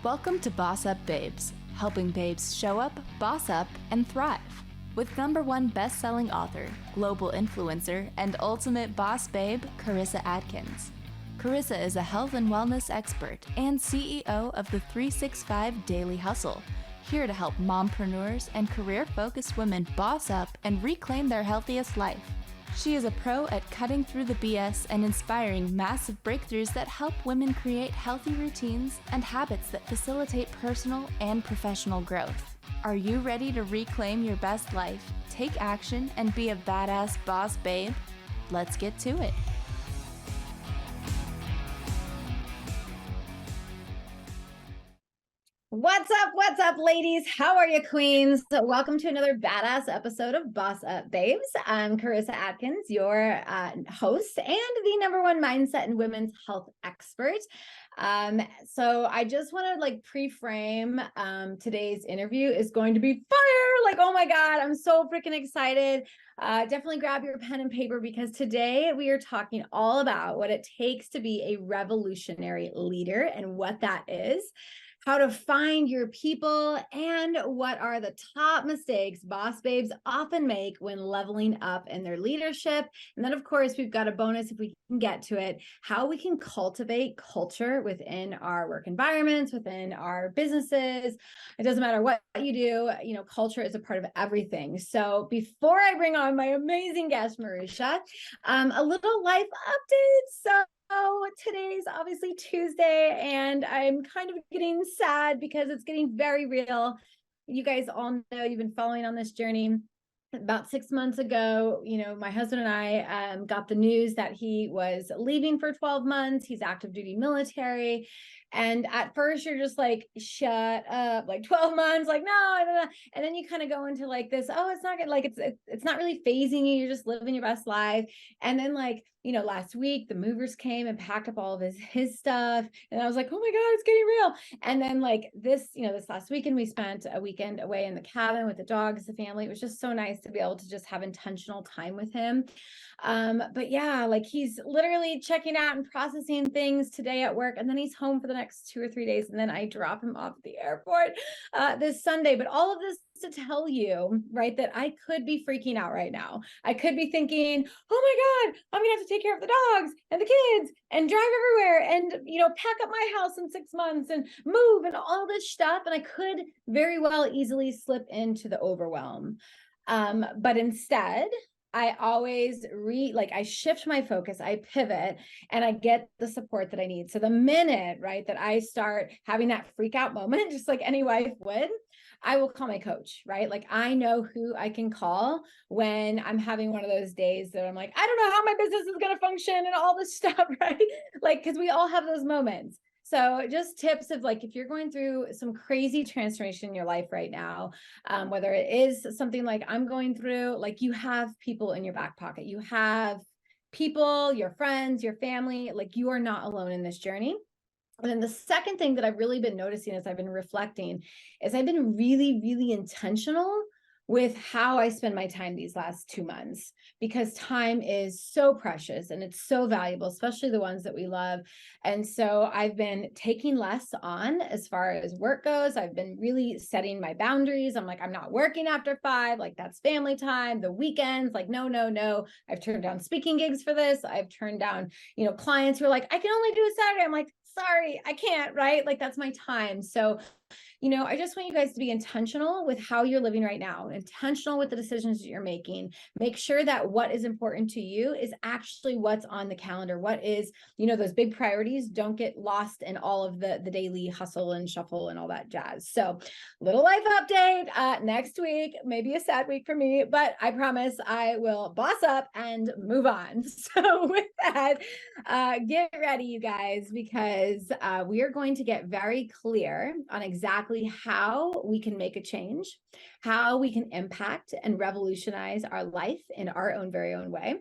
Welcome to BossUp Babes, helping babes show up, boss up, and thrive. With #1 best-selling author, global influencer, and ultimate boss babe, Karissa Adkins. Karissa is a health and wellness expert and CEO of the 365 Daily Hustle, here to help mompreneurs and career-focused women boss up and reclaim their healthiest life. She is a pro at cutting through the BS and inspiring massive breakthroughs that help women create healthy routines and habits that facilitate personal and professional growth. Are you ready to reclaim your best life, take action, and be a badass boss babe? Let's get to it. What's up, ladies? How are you, queens? Welcome to another badass episode of BossUp Babes. I'm Karissa Adkins, your host and the #1 mindset and women's health expert. So I just want to pre-frame today's interview is going to be fire. Oh my God, I'm so freaking excited. Definitely grab your pen and paper because today we are talking all about what it takes to be a revolutionary leader and what that is, how to find your people, and what are the top mistakes boss babes often make when leveling up in their leadership. And then, of course, we've got a bonus if we can get to it, how we can cultivate culture within our work environments, within our businesses. It doesn't matter what you do, culture is a part of everything. So before I bring on my amazing guest, Maruxa, a little life update. So today's obviously Tuesday, and I'm kind of getting sad because it's getting very real. You guys all know, you've been following on this journey. About 6 months ago, my husband and I got the news that he was leaving for 12 months. He's active duty military. And at first you're just like, shut up, 12 months, no. And then you kind of go into this, oh, it's not good. It's not really phasing you. You're just living your best life. And then last week the movers came and packed up all of his stuff. And I was like, oh my God, it's getting real. And then this last weekend, we spent a weekend away in the cabin with the dogs, the family. It was just so nice to be able to just have intentional time with him. But yeah, he's literally checking out and processing things today at work. And then he's home for the next 2 or 3 days. And then I drop him off at the airport this Sunday. But all of this to tell you, right, that I could be freaking out right now. I could be thinking, oh my God, I'm gonna have to take care of the dogs and the kids and drive everywhere and, pack up my house in 6 months and move and all this stuff. And I could very well easily slip into the overwhelm. But instead, I always I shift my focus, I pivot, and I get the support that I need. So the minute, right, that I start having that freak out moment, just like any wife would, I will call my coach, right? I know who I can call when I'm having one of those days that I'm like, I don't know how my business is going to function and all this stuff, right? Because we all have those moments. So just tips of if you're going through some crazy transformation in your life right now, whether it is something like I'm going through, you have people in your back pocket, you have people, your friends, your family, you are not alone in this journey. And then the second thing that I've really been noticing as I've been reflecting is I've been really, really intentional with how I spend my time these last 2 months, because time is so precious and it's so valuable, especially the ones that we love. And so I've been taking less on as far as work goes. I've been really setting my boundaries. I'm I'm not working after 5, that's family time. The weekends, no. I've turned down speaking gigs for this. I've turned down, clients who are I can only do a Saturday. I'm sorry, I can't, right? That's my time. So I just want you guys to be intentional with how you're living right now, intentional with the decisions that you're making. Make sure that what is important to you is actually what's on the calendar. What is, those big priorities don't get lost in all of the daily hustle and shuffle and all that jazz. So little life update next week, maybe a sad week for me, but I promise I will boss up and move on. So with that, get ready, you guys, because we are going to get very clear on exactly how we can make a change, how we can impact and revolutionize our life in our own very own way.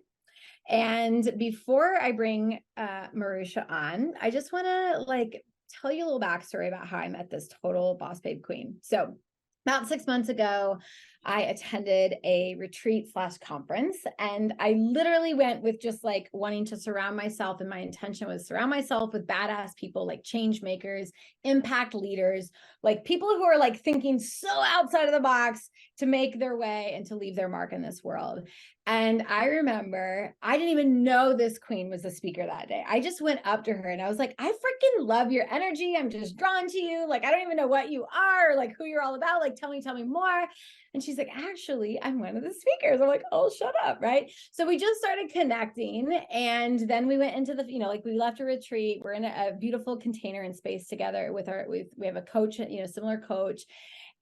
And before I bring Maruxa on, I just want to tell you a little backstory about how I met this total boss babe queen. So about 6 months ago, I attended a retreat/conference, and I literally went with just like wanting to surround myself. And my intention was surround myself with badass people, like change makers, impact leaders, like people who are like thinking so outside of the box to make their way and to leave their mark in this world. And I remember I didn't even know this queen was the speaker that day. I just went up to her and I was like, I freaking love your energy. I'm just drawn to you. Like, I don't even know what you are, like who you're all about. Like, tell me more. And she's like, actually, I'm one of the speakers. I'm like, oh, shut up. Right. So we just started connecting. And then we went into the, like we left a retreat. We're in a beautiful container and space together with we have a coach, similar coach.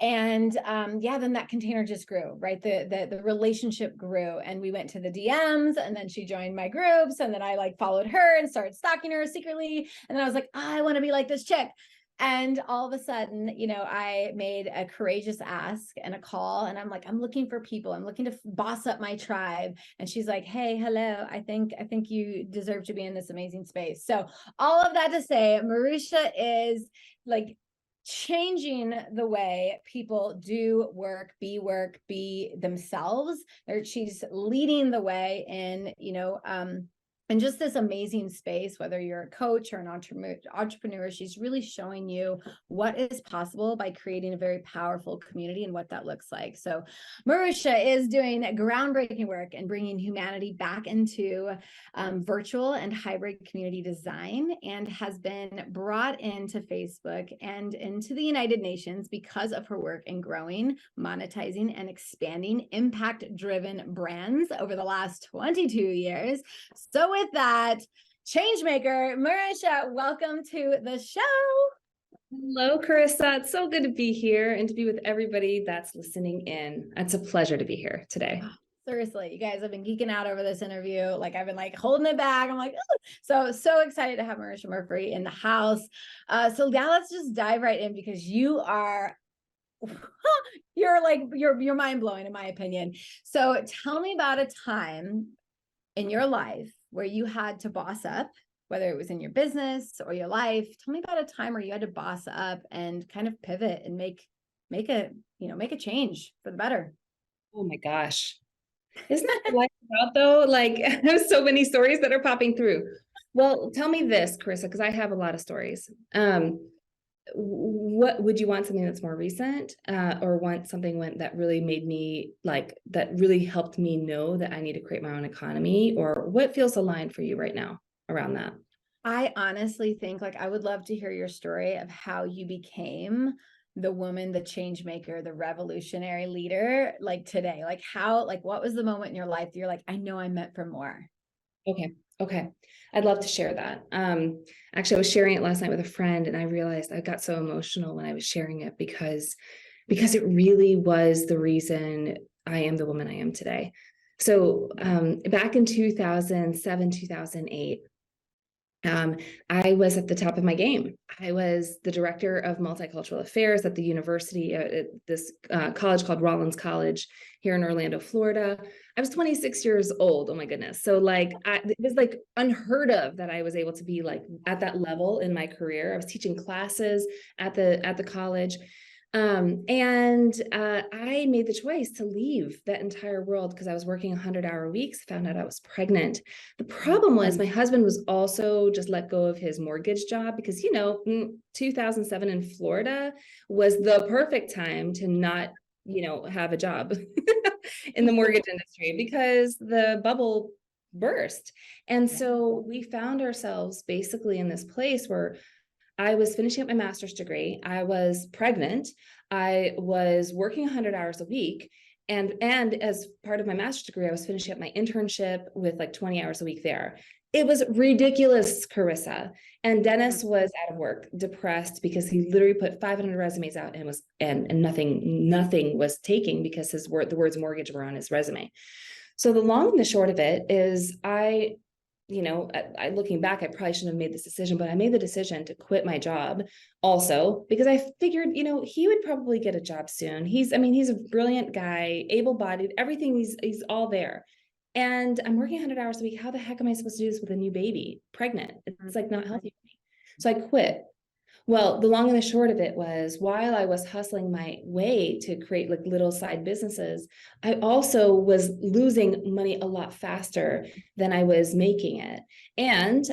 And then that container just grew, right? The relationship grew, and we went to the DMs, and then she joined my groups, and then I like followed her and started stalking her secretly. And then I was like, I want to be like this chick. And all of a sudden, I made a courageous ask and a call, and I'm like, I'm looking for people. I'm looking to boss up my tribe. And she's like, hey, hello. I think you deserve to be in this amazing space. So all of that to say, Maruxa is like changing the way people do work, be themselves. She's leading the way in just this amazing space. Whether you're a coach or an entrepreneur, she's really showing you what is possible by creating a very powerful community and what that looks like. So Maruxa is doing groundbreaking work and bringing humanity back into virtual and hybrid community design, and has been brought into Facebook and into the United Nations because of her work in growing, monetizing, and expanding impact-driven brands over the last 22 years. So with that, changemaker Maruxa, welcome to the show. Hello, Karissa. It's so good to be here and to be with everybody that's listening in. It's a pleasure to be here today. Seriously, you guys have been geeking out over this interview. Like, I've been like holding it back. I'm like, oh. So excited to have Maruxa Murphy in the house. So let's just dive right in, because you are you're mind blowing in my opinion. So tell me about a time in your life where you had to boss up, whether it was in your business or your life. Tell me about a time where you had to boss up and kind of pivot and make a change for the better. Oh my gosh. Isn't that what it's about though? Like, there's so many stories that are popping through. Well, tell me this, Karissa, because I have a lot of stories. What would you want, something that's more recent, or want something that really made me that really helped me know that I need to create my own economy, or what feels aligned for you right now around that? I honestly think I would love to hear your story of how you became the woman, the change maker, the revolutionary leader, today. What was the moment in your life that you're like, I know I'm meant for more? Okay. I'd love to share that. Actually, I was sharing it last night with a friend, and I realized I got so emotional when I was sharing it because it really was the reason I am the woman I am today. So back in 2007, 2008, I was at the top of my game. I was the director of multicultural affairs at the university, at this college called Rollins College here in Orlando, Florida. I was 26 years old. Oh my goodness. So it was unheard of that I was able to be at that level in my career. I was teaching classes at the college. I made the choice to leave that entire world because I was working 100-hour weeks, found out I was pregnant. The problem was my husband was also just let go of his mortgage job because, 2007 in Florida was the perfect time to not, have a job in the mortgage industry because the bubble burst. And so we found ourselves basically in this place where I was finishing up my master's degree. I was pregnant. I was working 100 hours a week. And as part of my master's degree, I was finishing up my internship with 20 hours a week there. It was ridiculous, Karissa. And Dennis was out of work, depressed, because he literally put 500 resumes out and nothing was taking because the words mortgage were on his resume. So the long and the short of it is looking back, I probably shouldn't have made this decision, but I made the decision to quit my job also because I figured, he would probably get a job soon. He's a brilliant guy, able-bodied, everything, he's all there. And I'm working 100 hours a week. How the heck am I supposed to do this with a new baby, pregnant? It's not healthy for me. So I quit. Well, the long and the short of it was, while I was hustling my way to create like little side businesses, I also was losing money a lot faster than I was making it. And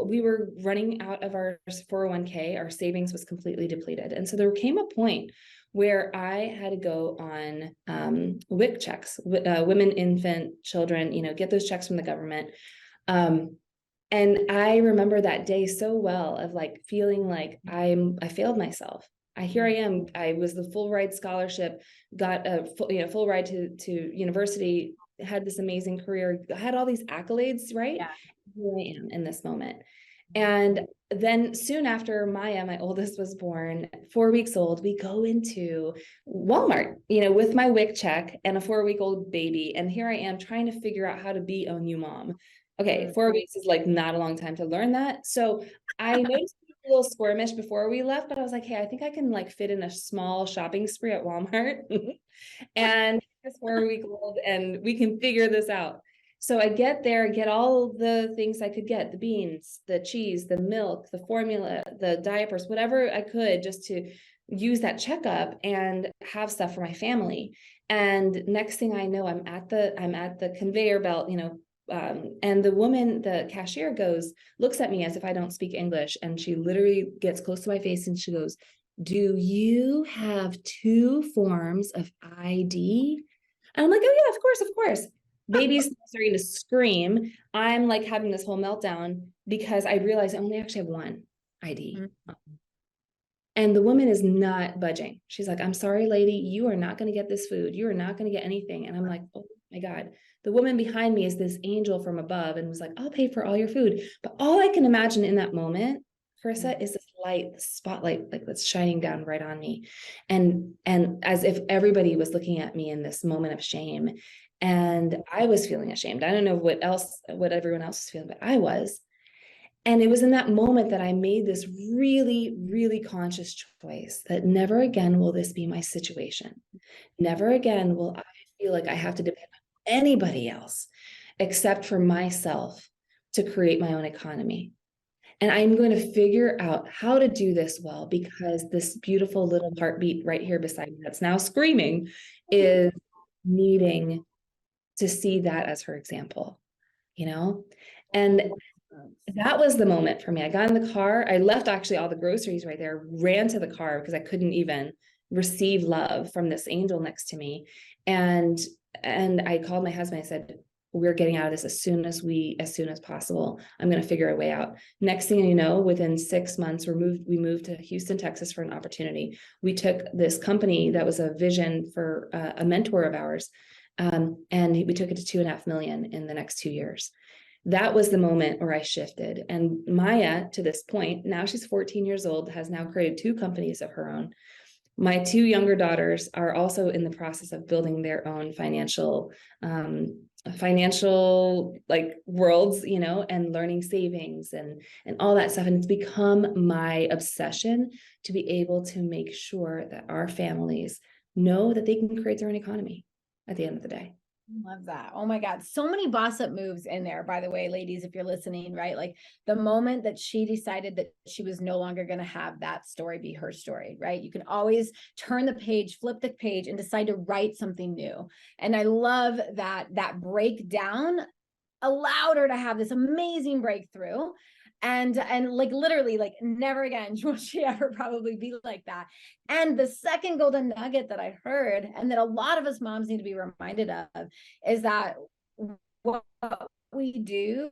we were running out of our 401k, our savings was completely depleted. And so there came a point where I had to go on WIC checks, women, infant, children, get those checks from the government. And I remember that day so well, of like feeling like I failed myself. Here I am. I was the full ride scholarship, got a full ride to university, had this amazing career, had all these accolades, right? Yeah. Here I am in this moment. And then soon after Maya, my oldest, was born, 4 weeks old, we go into Walmart, with my WIC check and a 4-week-old baby. And here I am trying to figure out how to be a new mom. Okay, 4 weeks is like not a long time to learn that. So I noticed a little squirmish before we left, but I was like, hey, I think I can like fit in a small shopping spree at Walmart and this 4-week-old, and we can figure this out. So I get there, get all the things I could get, the beans, the cheese, the milk, the formula, the diapers, whatever I could, just to use that checkup and have stuff for my family. And next thing I know, I'm at the conveyor belt, and the woman, the cashier, looks at me as if I don't speak English. And she literally gets close to my face and she goes, "Do you have 2 forms of ID?" And I'm like, "Oh yeah, of course. Baby's starting to scream. I'm like having this whole meltdown because I realize I only actually have 1 ID. And the woman is not budging. She's like, "I'm sorry, lady, you are not going to get this food. You are not going to get anything." And I'm like, oh my God. The woman behind me is this angel from above and was like, "I'll pay for all your food." But all I can imagine in that moment, Karissa, is this light, this spotlight, like that's shining down right on me. And as if everybody was looking at me in this moment of shame. And I was feeling ashamed. I don't know what everyone else was feeling, but I was. And it was in that moment that I made this really, really conscious choice that never again will this be my situation. Never again will I feel like I have to depend on anybody else except for myself to create my own economy. And I'm going to figure out how to do this well, because this beautiful little heartbeat right here beside me that's now screaming is needing to see that as her example, And that was the moment for me. I got in the car. I left actually all the groceries right there, ran to the car because I couldn't even receive love from this angel next to me. And I called my husband. I said, "We're getting out of this as soon as possible. I'm going to figure a way out." Next thing you know, within 6 months, we moved to Houston, Texas for an opportunity. We took this company that was a vision for a mentor of ours. And we took it to 2.5 million in the next 2 years. That was the moment where I shifted. And Maya, to this point, now she's 14 years old, has now created 2 companies of her own. My 2 younger daughters are also in the process of building their own financial like worlds, and learning savings and all that stuff. And it's become my obsession to be able to make sure that our families know that they can create their own economy at the end of the day. Love that. Oh my God. So many boss up moves in there, by the way, ladies, if you're listening, right? Like the moment that she decided that she was no longer going to have that story be her story, right? You can always turn the page, flip the page, and decide to write something new. And I love that breakdown allowed her to have this amazing breakthrough. And like literally, like never again will she ever probably be like that. And the second golden nugget that I heard, and that a lot of us moms need to be reminded of, is that what we do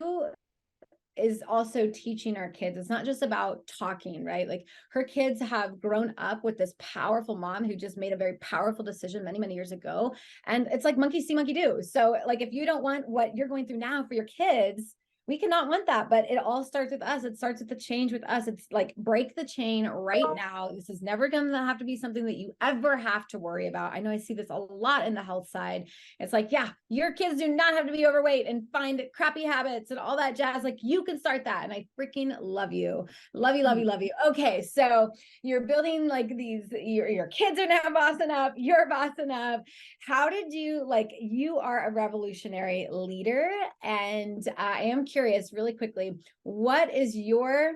is also teaching our kids. It's not just about talking, right? Like her kids have grown up with this powerful mom who just made a very powerful decision many, many years ago. And it's like monkey see, monkey do. So like, if you don't want what you're going through now for your kids, we cannot want that, but it all starts with us. It starts with the change with us. It's like, break the chain right now. This is never going to have to be something that you ever have to worry about. I know I see this a lot in the health side. It's like, yeah, your kids do not have to be overweight and find crappy habits and all that jazz. Like you can start that. And I freaking love you. Love you, love you, love you. Okay. So you're building like these, your kids are now bossing up, you're bossing up. How did you, like, you are a revolutionary leader, and I am curious really quickly, what is your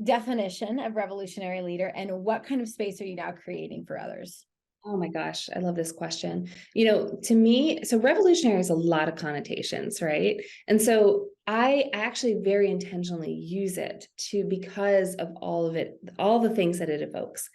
definition of revolutionary leader, and what kind of space are you now creating for others? Oh my gosh, I love this question. You know, to me, so revolutionary has a lot of connotations, right? And so I actually very intentionally use it because of all of it, all the things that it evokes.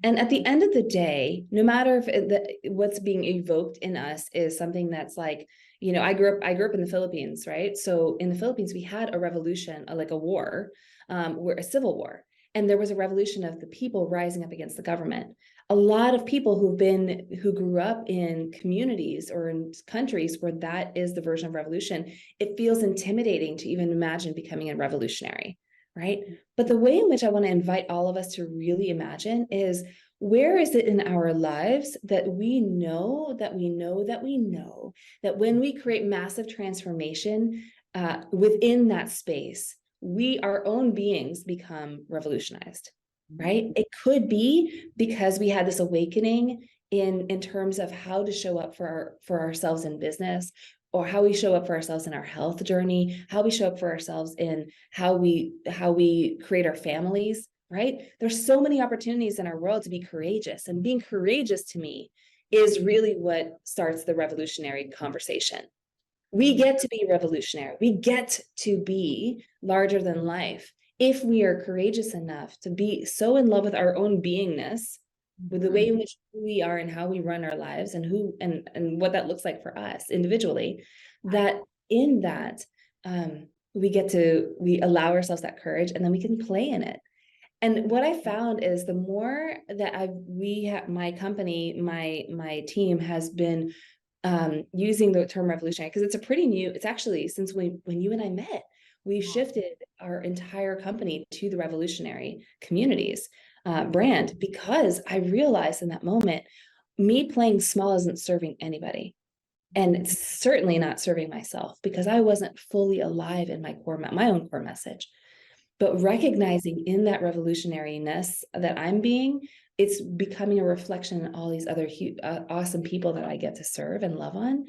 And at the end of the day, no matter if what's being evoked in us is something that's like, you know, I grew up in the Philippines, right? So in the Philippines, we had a revolution, like a war, where a civil war, and there was a revolution of the people rising up against the government. A lot of people who grew up in communities or in countries where that is the version of revolution, it feels intimidating to even imagine becoming a revolutionary, right? But the way in which I want to invite all of us to really imagine is, where is it in our lives that we know that when we create massive transformation within that space, we, our own beings, become revolutionized, right? It could be because we had this awakening in terms of how to show up for ourselves in business, or how we show up for ourselves in our health journey, how we show up for ourselves in how we create our families, right? There's so many opportunities in our world to be courageous, and being courageous to me is really what starts the revolutionary conversation. We get to be revolutionary. We get to be larger than life if we are courageous enough to be so in love with our own beingness, with the way in which we are and how we run our lives, and who and what that looks like for us individually, that in that we allow ourselves that courage, and then we can play in it. And what I found is, the more that my company, my team has been using the term revolutionary, because it's a pretty new, it's actually since when you and I met, we shifted our entire company to the revolutionary communities brand, because I realized in that moment, me playing small isn't serving anybody. And it's certainly not serving myself, because I wasn't fully alive in my own core message. But recognizing in that revolutionariness that I'm being, it's becoming a reflection in all these other awesome people that I get to serve and love on.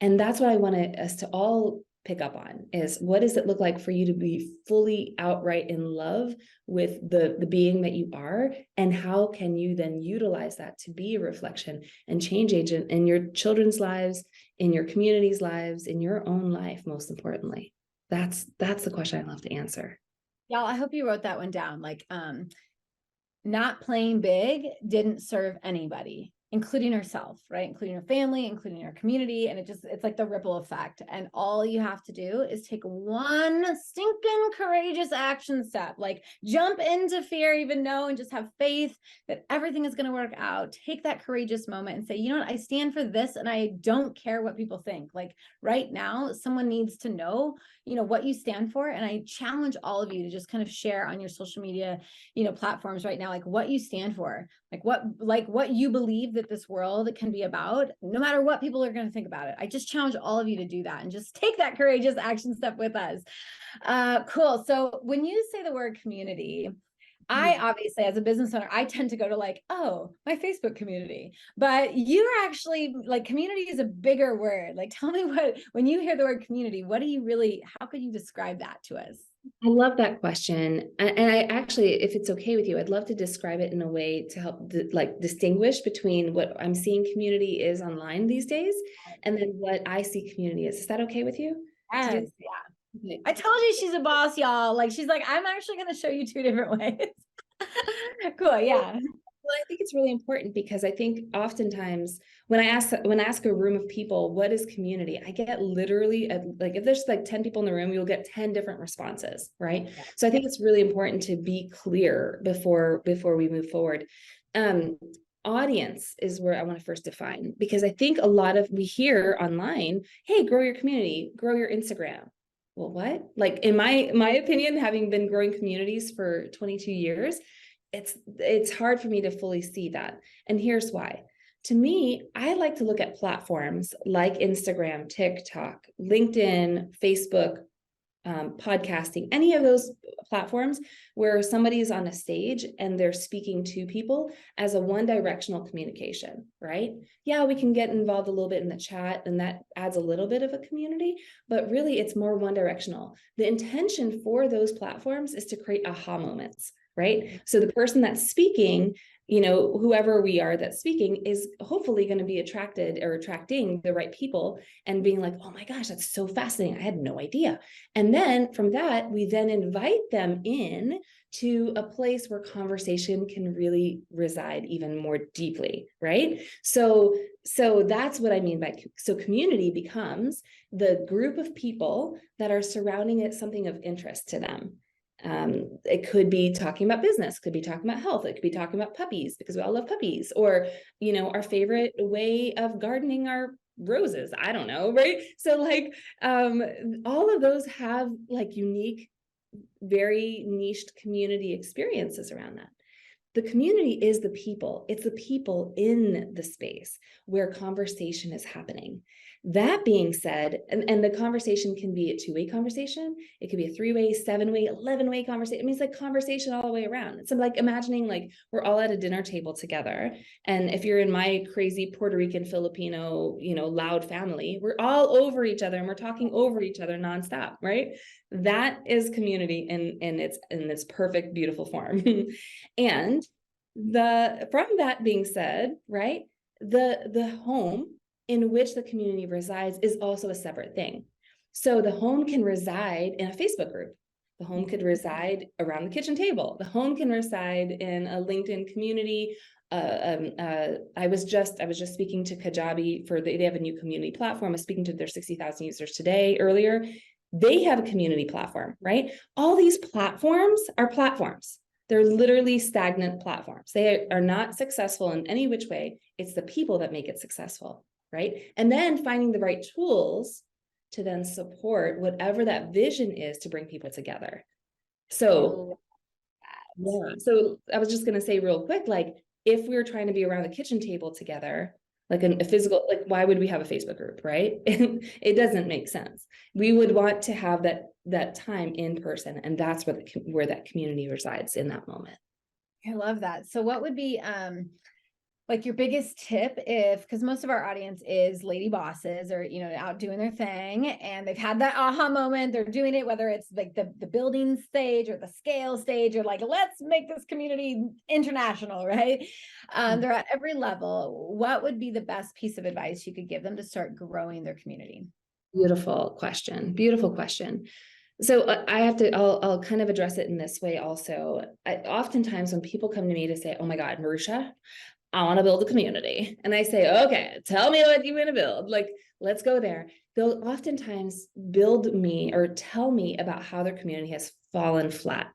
And that's what I wanted us to all pick up on, is, what does it look like for you to be fully outright in love with the being that you are? And how can you then utilize that to be a reflection and change agent in your children's lives, in your community's lives, in your own life, most importantly? That's the question I love to answer. Y'all, I hope you wrote that one down. Like, not playing big didn't serve anybody, including herself, right? Including her family, including her community. And it's like the ripple effect. And all you have to do is take one stinking courageous action step, like jump into fear, even know, and just have faith that everything is going to work out. Take that courageous moment and say, you know what, I stand for this, and I don't care what people think. Like right now, someone needs to know, you know, what you stand for. And I challenge all of you to just kind of share on your social media, you know, platforms right now, like what you stand for, like what you believe that this world can be about, no matter what people are going to think about it. I just challenge all of you to do that and just take that courageous action step with us. Cool. So when you say the word community, I obviously, as a business owner, I tend to go to like, oh, my Facebook community, but you're actually like, community is a bigger word. Like, tell me when you hear the word community, what do you really, how could you describe that to us? I love that question. And I actually, if it's okay with you, I'd love to describe it in a way to help distinguish between what I'm seeing community is online these days, and then what I see community is. Is that okay with you? Yes. Yeah. Okay. I told you she's a boss, y'all. Like, she's like, I'm actually going to show you two different ways. Cool. Yeah. Well, I think it's really important, because I think oftentimes when I ask a room of people, what is community? I get literally like, if there's like 10 people in the room, you'll get 10 different responses, right? Yeah. So I think it's really important to be clear before we move forward. Audience is where I want to first define, because I think we hear online, hey, grow your community, grow your Instagram. Well, what? Like, in my opinion, having been growing communities for 22 years, it's hard for me to fully see that. And here's why. To me, I like to look at platforms like Instagram, TikTok, LinkedIn, Facebook, podcasting, any of those platforms where somebody is on a stage and they're speaking to people as a one-directional communication, right? Yeah, we can get involved a little bit in the chat, and that adds a little bit of a community, but really it's more one-directional. The intention for those platforms is to create aha moments. right? So the person that's speaking, you know, whoever we are that's speaking is hopefully going to be attracted or attracting the right people and being like, oh my gosh, that's so fascinating. I had no idea. And then from that, we then invite them in to a place where conversation can really reside even more deeply, right? So that's what I mean by, so community becomes the group of people that are surrounding it, something of interest to them. It could be talking about business, could be talking about health, it could be talking about puppies because we all love puppies, or, you know, our favorite way of gardening are roses. I don't know, right? So like all of those have like unique, very niched community experiences around that. The community is the people. It's the people in the space where conversation is happening. That being said, and the conversation can be a two-way conversation. It could be a 3-way, 7-way, 11-way conversation. It means like conversation all the way around. So like imagining like we're all at a dinner table together. And if you're in my crazy Puerto Rican, Filipino, you know, loud family, we're all over each other and we're talking over each other nonstop, right? That is community in its perfect, beautiful form. And from that being said, right, the home in which the community resides is also a separate thing. So the home can reside in a Facebook group. The home could reside around the kitchen table. The home can reside in a LinkedIn community. I was just speaking to Kajabi they have a new community platform. I was speaking to their 60,000 users today earlier. They have a community platform, right? All these platforms are platforms. They're literally stagnant platforms. They are not successful in any which way. It's the people that make it successful, right? And then finding the right tools to then support whatever that vision is to bring people together. So, yeah. So I was just going to say real quick, like if we were trying to be around the kitchen table together, like a physical, like why would we have a Facebook group, right? It doesn't make sense. We would want to have that time in person, and that's where that community resides in that moment. I love that. So what would be like your biggest tip because most of our audience is lady bosses or, you know, out doing their thing and they've had that aha moment, they're doing it, whether it's like the building stage or the scale stage or like, let's make this community international, right? They're at every level. What would be the best piece of advice you could give them to start growing their community? Beautiful question. Beautiful question. So I'll kind of address it in this way also. Oftentimes when people come to me to say, oh my God, Maruxa, I want to build a community. And I say, okay, tell me what you want to build. Like, let's go there. They'll oftentimes build me or tell me about how their community has fallen flat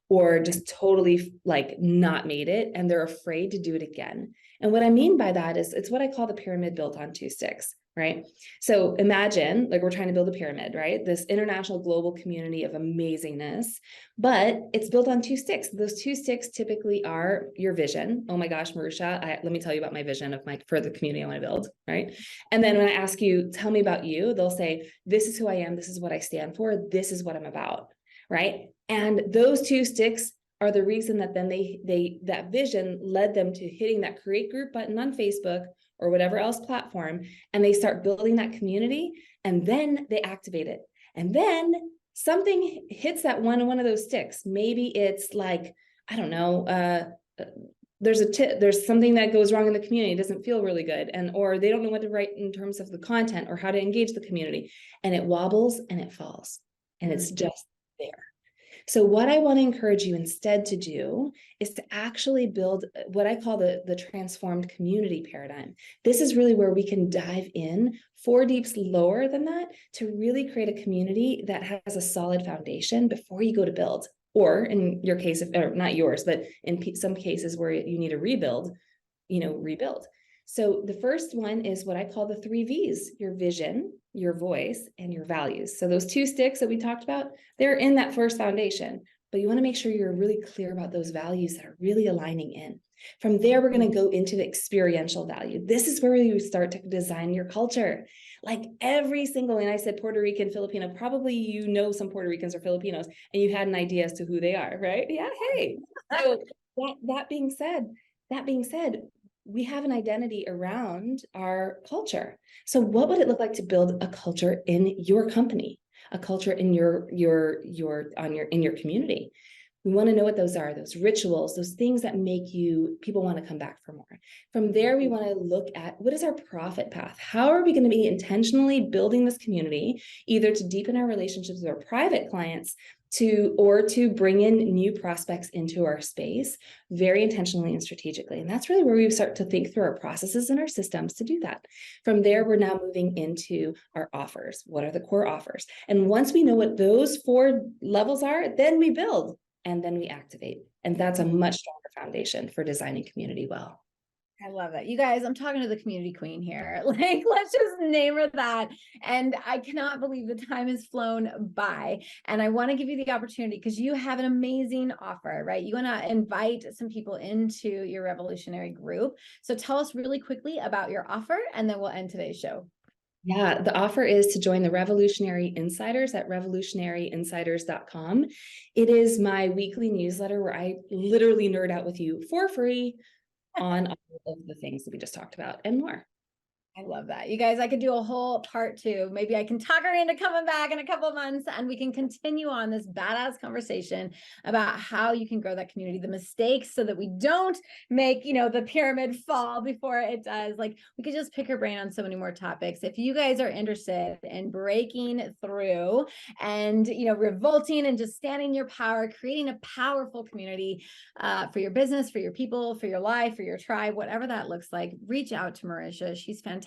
or just totally like not made it. And they're afraid to do it again. And what I mean by that is it's what I call the pyramid built on two sticks. Right? So imagine like we're trying to build a pyramid, right? This international global community of amazingness, but it's built on two sticks. Those two sticks typically are your vision. Oh my gosh, Maruxa, let me tell you about my vision for the community I want to build, right? And then when I ask you, tell me about you, they'll say, this is who I am. This is what I stand for. This is what I'm about, right? And those two sticks are the reason that then that vision led them to hitting that create group button on Facebook or whatever else platform, and they start building that community, and then they activate it. And then something hits that one of those sticks. Maybe it's like, I don't know, there's something that goes wrong in the community, it doesn't feel really good, or they don't know what to write in terms of the content or how to engage the community, and it wobbles and it falls, and it's just there. So what I want to encourage you instead to do is to actually build what I call the transformed community paradigm. This is really where we can dive in 4 deeps lower than that to really create a community that has a solid foundation before you go to build. Or in your case, or not yours, but in some cases where you need to rebuild, rebuild. So the first one is what I call the 3 V's: your vision, your voice, and your values. So those 2 sticks that we talked about, they're in that first foundation, but you want to make sure you're really clear about those values that are really aligning in. From there, we're going to go into the experiential value. This is where you start to design your culture. Like every single, and I said Puerto Rican, Filipino, probably some Puerto Ricans or Filipinos, and you had an idea as to who they are, right? Yeah, hey. So that being said, we have an identity around our culture. So what would it look like to build a culture in your company, a culture in your community? We want to know what those are, those rituals, those things that make people want to come back for more. From there, we want to look at what is our profit path? How are we going to be intentionally building this community, either to deepen our relationships with our private clients or to bring in new prospects into our space very intentionally and strategically. And that's really where we start to think through our processes and our systems to do that. From there, we're now moving into our offers. What are the core offers? And once we know what those 4 levels are, then we build and then we activate. And that's a much stronger foundation for designing community well. I love it. You guys, I'm talking to the community queen here. Like, let's just name her that. And I cannot believe the time has flown by. And I want to give you the opportunity because you have an amazing offer, right? You want to invite some people into your revolutionary group. So tell us really quickly about your offer, and then we'll end today's show. Yeah, the offer is to join the Revolutionary Insiders at revolutionaryinsiders.com. It is my weekly newsletter where I literally nerd out with you for free on all of the things that we just talked about and more. I love that. You guys, I could do a whole part 2. Maybe I can talk her into coming back in a couple of months and we can continue on this badass conversation about how you can grow that community, the mistakes so that we don't make, the pyramid fall before it does. Like, we could just pick her brain on so many more topics. If you guys are interested in breaking through and, revolting and just standing in your power, creating a powerful community for your business, for your people, for your life, for your tribe, whatever that looks like, reach out to Maruxa. She's fantastic.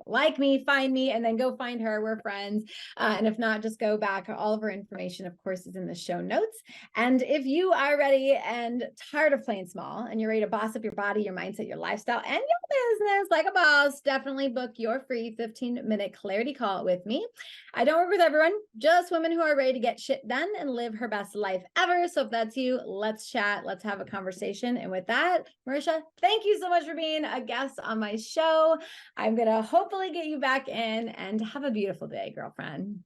Like me, find me, and then go find her. We're friends. And if not, just go back. All of her information, of course, is in the show notes. And if you are ready and tired of playing small and you're ready to boss up your body, your mindset, your lifestyle, and your business like a boss, definitely book your free 15-minute clarity call with me. I don't work with everyone, just women who are ready to get shit done and live her best life ever. So if that's you, let's chat. Let's have a conversation. And with that, Maruxa, thank you so much for being a guest on my show. I'm going to hopefully get you back in, and have a beautiful day, girlfriend.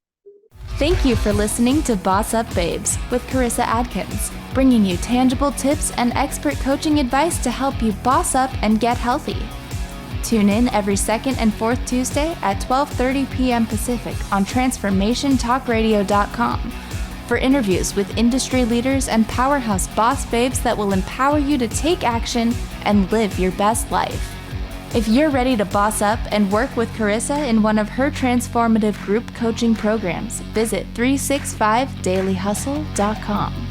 Thank you for listening to BossUp Babes with Karissa Adkins, bringing you tangible tips and expert coaching advice to help you boss up and get healthy. Tune in every second and fourth Tuesday at 12:30 p.m. Pacific on TransformationTalkRadio.com for interviews with industry leaders and powerhouse boss babes that will empower you to take action and live your best life. If you're ready to boss up and work with Karissa in one of her transformative group coaching programs, visit 365dailyhustle.com.